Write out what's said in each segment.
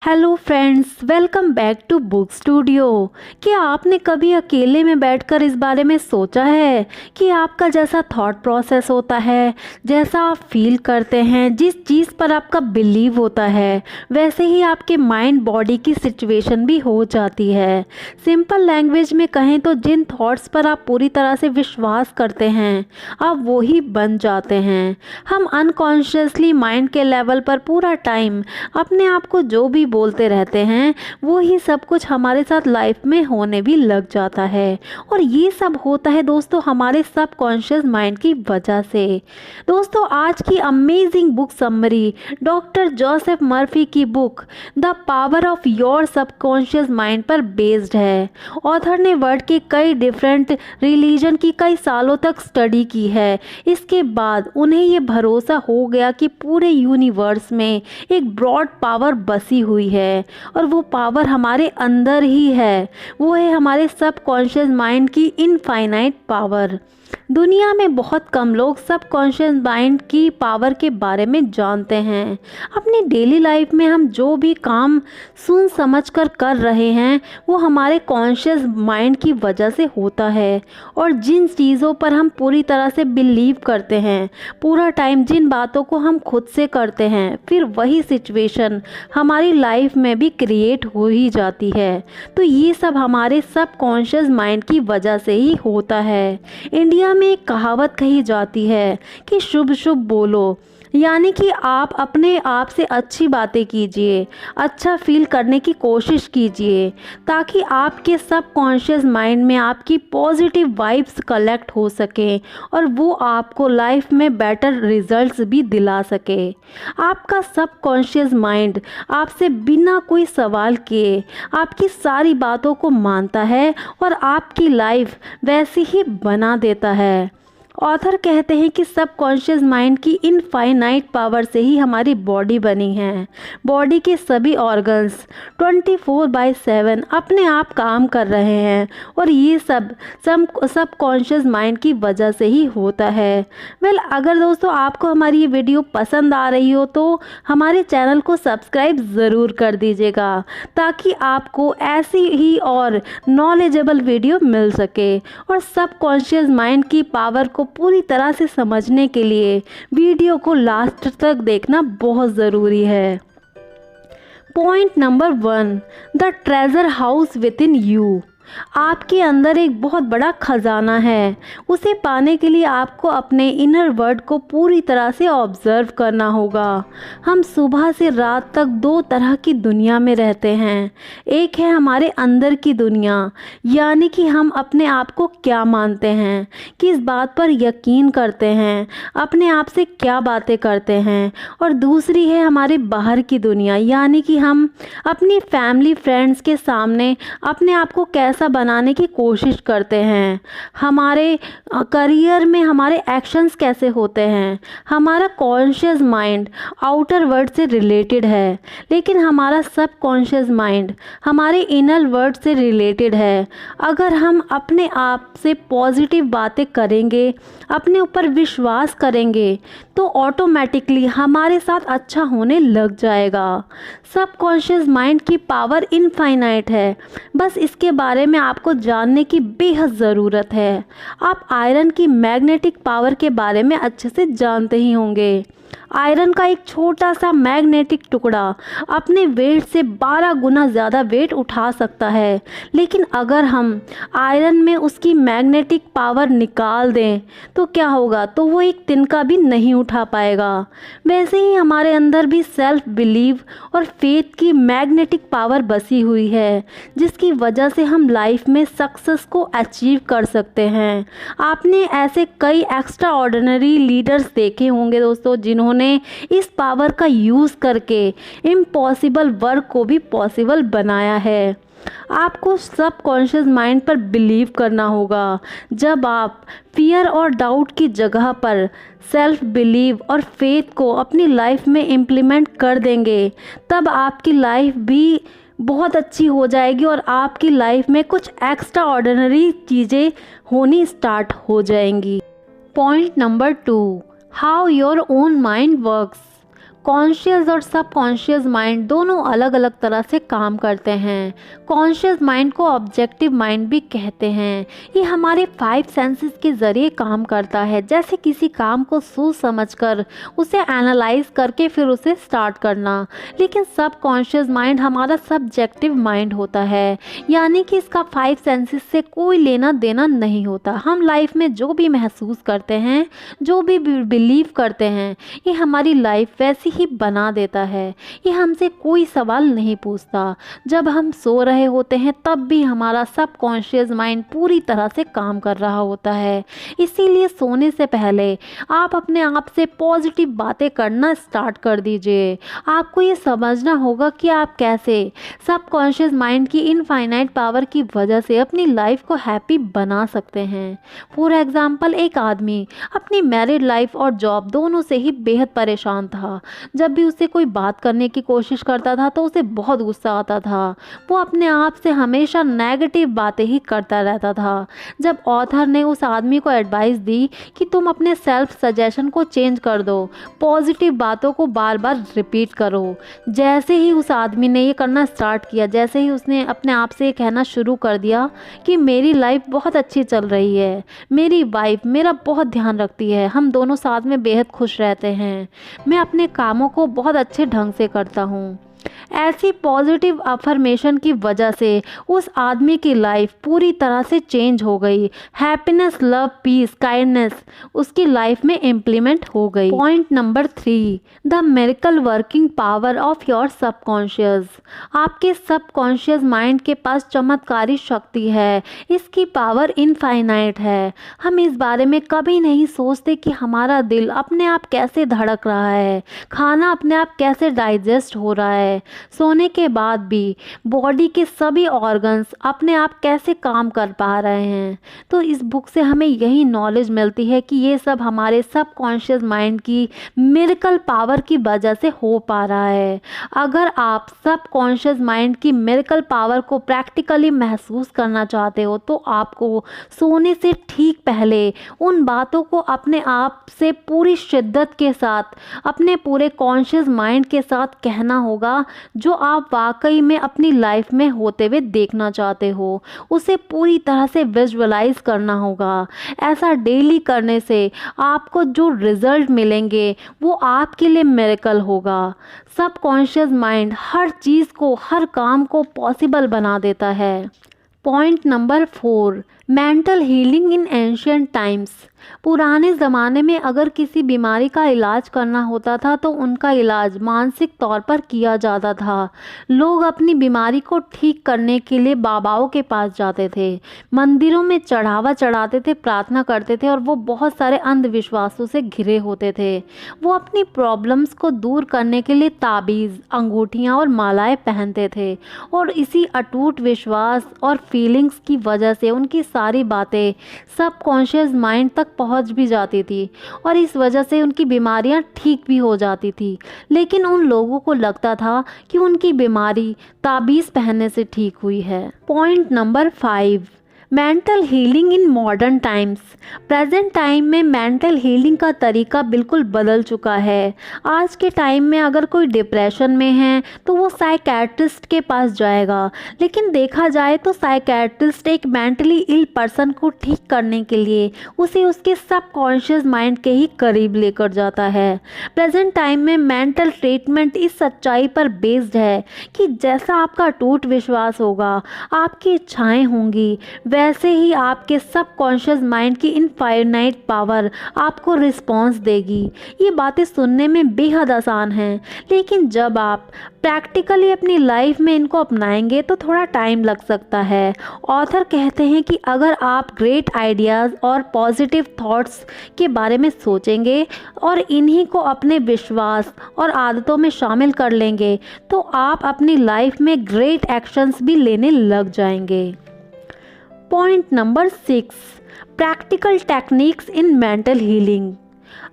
Hello friends, welcome back to book studio. क्या आपने कभी अकेले में बैठकर इस बारे में सोचा है कि आपका जैसा थॉट प्रोसेस होता है, जैसा आप फील करते हैं, जिस चीज़ पर आपका बिलीव होता है, वैसे ही आपके माइंड बॉडी की सिचुएशन भी हो जाती है। सिंपल लैंग्वेज में कहें तो जिन थॉट्स पर आप पूरी तरह से विश्वास करते हैं, आप वो ही बन जाते हैं। हम अनकॉन्शियसली माइंड के लेवल पर पूरा टाइम अपने आप को जो भी बोलते रहते हैं, वो ही सब कुछ हमारे साथ लाइफ में होने भी लग जाता है। और ये सब होता है दोस्तों हमारे सबकॉन्शियस माइंड की वजह से। दोस्तों, आज की amazing book summary doctor Joseph Murphy की book the power of your subconscious mind पर बेस्ड है। ऑथर ने वर्ल्ड के कई डिफरेंट रिलीजन की कई सालों तक स्टडी की है। इसके बाद उन्हें ये भरोसा हो गया कि पूरे यूनिवर्स में एक ब्रॉड पावर बसी हुई है और वो पावर हमारे अंदर ही है। वो है हमारे सबकॉन्शियस माइंड की इनफाइनाइट पावर। दुनिया में बहुत कम लोग सबकॉन्शियस माइंड की पावर के बारे में जानते हैं। अपनी डेली लाइफ में हम जो भी काम सुन समझ कर रहे हैं, वो हमारे कॉन्शियस माइंड की वजह से होता है। और जिन चीज़ों पर हम पूरी तरह से बिलीव करते हैं, पूरा टाइम जिन बातों को हम खुद से करते हैं, फिर वही सिचुएशन हमारी लाइफ में भी क्रिएट हो ही जाती है। तो ये सब हमारे सबकॉन्शियस माइंड की वजह से ही होता है। इंडिया में एक कहावत कही जाती है कि शुभ शुभ बोलो, यानी कि आप अपने आप से अच्छी बातें कीजिए, अच्छा फील करने की कोशिश कीजिए, ताकि आपके सबकॉन्शियस माइंड में आपकी पॉजिटिव वाइब्स कलेक्ट हो सके और वो आपको लाइफ में बेटर रिजल्ट्स भी दिला सके। आपका सबकॉन्शियस माइंड आपसे बिना कोई सवाल किए आपकी सारी बातों को मानता है और आपकी लाइफ वैसी ही बना देता है। ऑथर कहते हैं कि सबकॉन्शियस माइंड की इनफाइनाइट पावर से ही हमारी बॉडी बनी है। बॉडी के सभी ऑर्गन्स 24/7 अपने आप काम कर रहे हैं और ये सब सबकॉन्शियस माइंड की वजह से ही होता है। अगर दोस्तों आपको हमारी ये वीडियो पसंद आ रही हो तो हमारे चैनल को सब्सक्राइब ज़रूर कर दीजिएगा, ताकि आपको ऐसी ही और नॉलेजेबल वीडियो मिल सके। और सबकॉन्शियस माइंड की पावर को पूरी तरह से समझने के लिए वीडियो को लास्ट तक देखना बहुत ज़रूरी है। Point number 1, the treasure house with in you. आपके अंदर एक बहुत बड़ा खजाना है। उसे पाने के लिए आपको अपने इनर वर्ल्ड को पूरी तरह से ऑब्जर्व करना होगा। हम सुबह से रात तक दो तरह की दुनिया में रहते हैं। एक है हमारे अंदर की दुनिया, यानी कि हम अपने आप को क्या मानते हैं, किस बात पर यकीन करते हैं, अपने आप से क्या बातें करते हैं। और दूसरी है हमारे बाहर की दुनिया, यानी कि हम अपनी फैमिली फ्रेंड्स के सामने अपने आप को कैसा बनाने की कोशिश करते हैं, हमारे करियर में हमारे एक्शंस कैसे होते हैं। हमारा कॉन्शियस माइंड आउटर वर्ल्ड से रिलेटेड है, लेकिन हमारा सबकॉन्शियस माइंड हमारे इनर वर्ल्ड से रिलेटेड है। अगर हम अपने आप से पॉजिटिव बातें करेंगे, अपने ऊपर विश्वास करेंगे, तो ऑटोमेटिकली हमारे साथ अच्छा होने लग जाएगा। सबकॉन्शियस माइंड की पावर इनफाइनाइट है, बस इसके बारे में आपको जानने की बेहद ज़रूरत है। आप आयरन की मैग्नेटिक पावर के बारे में अच्छे से जानते ही होंगे। आयरन का एक छोटा सा मैग्नेटिक टुकड़ा अपने वेट से 12 गुना ज़्यादा वेट उठा सकता है, लेकिन अगर हम आयरन में उसकी मैग्नेटिक पावर निकाल दें तो क्या होगा, तो वो एक तिनका भी नहीं उठा पाएगा। वैसे ही हमारे अंदर भी सेल्फ बिलीव और फेथ की मैग्नेटिक पावर बसी हुई है, जिसकी वजह से हम लाइफ में सक्सेस को अचीव कर सकते हैं। आपने ऐसे कई एक्स्ट्रा ऑर्डिनरी लीडर्स देखे होंगे दोस्तों, जिन्होंने इस पावर का यूज़ करके इम्पॉसिबल वर्क को भी पॉसिबल बनाया है। आपको सबकॉन्शियस माइंड पर बिलीव करना होगा। जब आप फियर और डाउट की जगह पर सेल्फ बिलीव और फेथ को अपनी लाइफ में इम्प्लीमेंट कर देंगे, तब आपकी लाइफ भी बहुत अच्छी हो जाएगी और आपकी लाइफ में कुछ एक्स्ट्रा ऑर्डिनरी चीज़ें होनी स्टार्ट हो जाएंगी। Point number 2, how your own mind works. Conscious और सबकॉन्शियस माइंड दोनों अलग अलग तरह से काम करते हैं। कॉन्शियस माइंड को ऑब्जेक्टिव माइंड भी कहते हैं। ये हमारे 5 सेंसेस के ज़रिए काम करता है, जैसे किसी काम को सोच समझकर उसे एनालाइज करके फिर उसे स्टार्ट करना। लेकिन सबकॉन्शियस माइंड हमारा सब्जेक्टिव माइंड होता है, यानी कि इसका 5 सेंसेस से कोई लेना देना नहीं होता। हम लाइफ में जो भी महसूस करते हैं, जो भी बिलीव करते हैं, ये हमारी लाइफ वैसी ही बना देता है। ये हमसे कोई सवाल नहीं पूछता। जब हम सो रहे होते हैं तब भी हमारा सबकॉन्शियस माइंड पूरी तरह से काम कर रहा होता है। इसीलिए सोने से पहले आप अपने आप से पॉजिटिव बातें करना स्टार्ट कर दीजिए। आपको ये समझना होगा कि आप कैसे सबकॉन्शियस माइंड की इनफाइनाइट पावर की वजह से अपनी लाइफ को हैप्पी बना सकते हैं। फॉर एग्जाम्पल, एक आदमी अपनी मैरिड लाइफ और जॉब दोनों से ही बेहद परेशान था। जब भी उसे कोई बात करने की कोशिश करता था तो उसे बहुत गुस्सा आता था। वो अपने आप से हमेशा नेगेटिव बातें ही करता रहता था। जब ऑथर ने उस आदमी को एडवाइस दी कि तुम अपने सेल्फ सजेशन को चेंज कर दो, पॉजिटिव बातों को बार बार रिपीट करो। जैसे ही उस आदमी ने ये करना स्टार्ट किया, जैसे ही उसने अपने आप से ये कहना शुरू कर दिया कि मेरी लाइफ बहुत अच्छी चल रही है, मेरी वाइफ मेरा बहुत ध्यान रखती है, हम दोनों साथ में बेहद खुश रहते हैं, मैं अपने कामों को बहुत अच्छे ढंग से करता हूँ, ऐसी पॉजिटिव अफर्मेशन की वजह से उस आदमी की लाइफ पूरी तरह से चेंज हो गई। हैप्पीनेस, लव, पीस, काइंडनेस उसकी लाइफ में इम्प्लीमेंट हो गई। Point number 3, the miracle working power of your subconscious. आपके सबकॉन्शियस माइंड के पास चमत्कारी शक्ति है। इसकी पावर इनफाइनाइट है। हम इस बारे में कभी नहीं सोचते कि हमारा दिल अपने आप कैसे धड़क रहा है, खाना अपने आप कैसे डाइजेस्ट हो रहा है, सोने के बाद भी बॉडी के सभी ऑर्गन्स अपने आप कैसे काम कर पा रहे हैं। तो इस बुक से हमें यही नॉलेज मिलती है कि ये सब हमारे सबकॉन्शियस माइंड की मिरेकल पावर की वजह से हो पा रहा है। अगर आप सबकॉन्शियस माइंड की मिरेकल पावर को प्रैक्टिकली महसूस करना चाहते हो तो आपको सोने से ठीक पहले उन बातों को अपने आप से पूरी शिद्दत के साथ, अपने पूरे कॉन्शियस माइंड के साथ कहना होगा, जो आप वाकई में अपनी लाइफ में होते हुए देखना चाहते हो। उसे पूरी तरह से विजुअलाइज करना होगा। ऐसा डेली करने से आपको जो रिजल्ट मिलेंगे वो आपके लिए मिरेकल होगा। सबकॉन्शियस माइंड हर चीज़ को, हर काम को पॉसिबल बना देता है। Point number 4, mental healing in ancient times. पुराने ज़माने में अगर किसी बीमारी का इलाज करना होता था तो उनका इलाज मानसिक तौर पर किया जाता था। लोग अपनी बीमारी को ठीक करने के लिए बाबाओं के पास जाते थे, मंदिरों में चढ़ावा चढ़ाते थे, प्रार्थना करते थे और वो बहुत सारे अंधविश्वासों से घिरे होते थे। वो अपनी प्रॉब्लम्स को दूर करने के लिए ताबीज़, अंगूठियाँ और मालाएँ पहनते थे और इसी अटूट विश्वास और फीलिंग्स की वजह से उनकी सारी बातें सबकॉन्शियस माइंड तक पहुंच भी जाती थी और इस वजह से उनकी बीमारियां ठीक भी हो जाती थी। लेकिन उन लोगों को लगता था कि उनकी बीमारी ताबीज़ पहनने से ठीक हुई है। Point number 5, mental healing in modern times. Present time में मेंटल हीलिंग का तरीका बिल्कुल बदल चुका है। आज के टाइम में अगर कोई डिप्रेशन में है तो वो साइकेट्रिस्ट के पास जाएगा, लेकिन देखा जाए तो साइकेट्रिस्ट एक मेंटली इल पर्सन को ठीक करने के लिए उसे उसके सबकॉन्शियस माइंड के ही करीब लेकर जाता है। प्रेजेंट टाइम में मेंटल ट्रीटमेंट इस सच्चाई पर बेस्ड है कि जैसा आपका टूट विश्वास होगा, आपकी इच्छाएँ होंगी, वैसे ही आपके सबकॉन्शियस माइंड की इनफाइनाइट पावर आपको रिस्पॉन्स देगी। ये बातें सुनने में बेहद आसान हैं, लेकिन जब आप प्रैक्टिकली अपनी लाइफ में इनको अपनाएंगे तो थोड़ा टाइम लग सकता है। ऑथर कहते हैं कि अगर आप ग्रेट आइडियाज़ और पॉजिटिव थॉट्स के बारे में सोचेंगे और इन्हीं को अपने विश्वास और आदतों में शामिल कर लेंगे तो आप अपनी लाइफ में ग्रेट एक्शंस भी लेने लग जाएंगे। Point number 6, practical techniques in mental healing.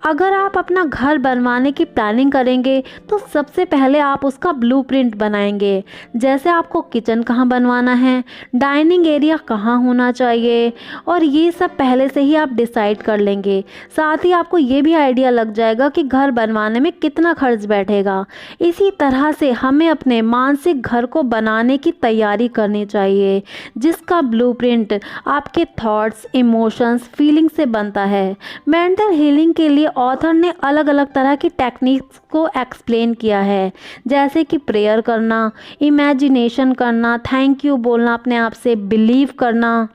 अगर आप अपना घर बनवाने की प्लानिंग करेंगे तो सबसे पहले आप उसका ब्लूप्रिंट बनाएंगे। जैसे आपको किचन कहाँ बनवाना है, डाइनिंग एरिया कहाँ होना चाहिए, और ये सब पहले से ही आप डिसाइड कर लेंगे। साथ ही आपको ये भी आइडिया लग जाएगा कि घर बनवाने में कितना खर्च बैठेगा। इसी तरह से हमें अपने मानसिक घर को बनाने की तैयारी करनी चाहिए, जिसका ब्लूप्रिंट आपके थॉट्स, इमोशंस, फीलिंग से बनता है। मेंटल हीलिंग के लिए ऑथर ने अलग अलग तरह की टेक्निक्स को एक्सप्लेन किया है, जैसे कि प्रेयर करना, इमेजिनेशन करना, थैंक यू बोलना, अपने आप से बिलीव करना।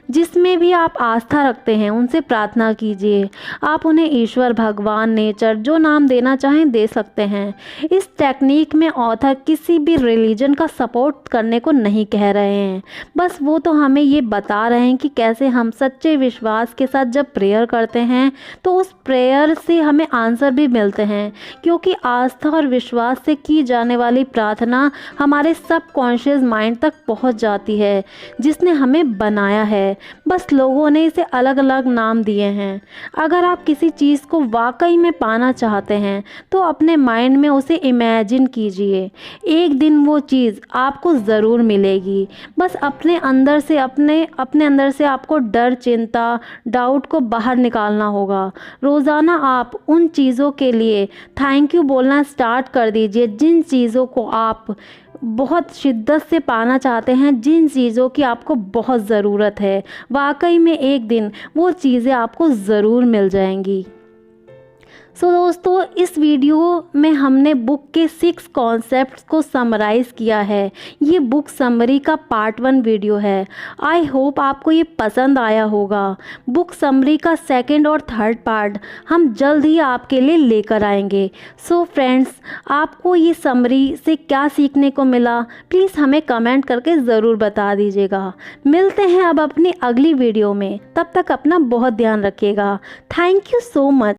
जिसमें भी आप आस्था रखते हैं उनसे प्रार्थना कीजिए। आप उन्हें ईश्वर, भगवान, नेचर, जो नाम देना चाहें दे सकते हैं। इस टेक्निक में ऑथर किसी भी रिलीजन का सपोर्ट करने को नहीं कह रहे हैं, बस वो तो हमें ये बता रहे हैं कि कैसे हम सच्चे विश्वास के साथ जब प्रेयर करते हैं तो उस प्रेयर से हमें आंसर भी मिलते हैं, क्योंकि आस्था और विश्वास से की जाने वाली प्रार्थना हमारे सबकॉन्शियस माइंड तक पहुंच जाती है, जिसने हमें बनाया है। बस लोगों ने इसे अलग अलग नाम दिए हैं। अगर आप किसी चीज़ को वाकई में पाना चाहते हैं तो अपने माइंड में उसे इमेजिन कीजिए। एक दिन वो चीज़ आपको ज़रूर मिलेगी। बस अपने अंदर से आपको डर, चिंता, डाउट को बाहर निकालना होगा। रोज़ाना आप उन चीज़ों के लिए थैंक यू बोलना स्टार्ट कर दीजिए जिन चीज़ों को आप बहुत शिद्दत से पाना चाहते हैं, जिन चीज़ों की आपको बहुत ज़रूरत है। वाकई में एक दिन वो चीज़ें आपको ज़रूर मिल जाएंगी। दोस्तों, इस वीडियो में हमने बुक के 6 कॉन्सेप्ट्स को समराइज़ किया है। ये बुक समरी का पार्ट 1 वीडियो है। आई होप आपको ये पसंद आया होगा। बुक समरी का 2nd और 3rd पार्ट हम जल्द ही आपके लिए लेकर आएंगे। फ्रेंड्स, आपको ये समरी से क्या सीखने को मिला, प्लीज़ हमें कमेंट करके ज़रूर बता दीजिएगा। मिलते हैं अब अपनी अगली वीडियो में। तब तक अपना बहुत ध्यान रखिएगा। Thank you so much.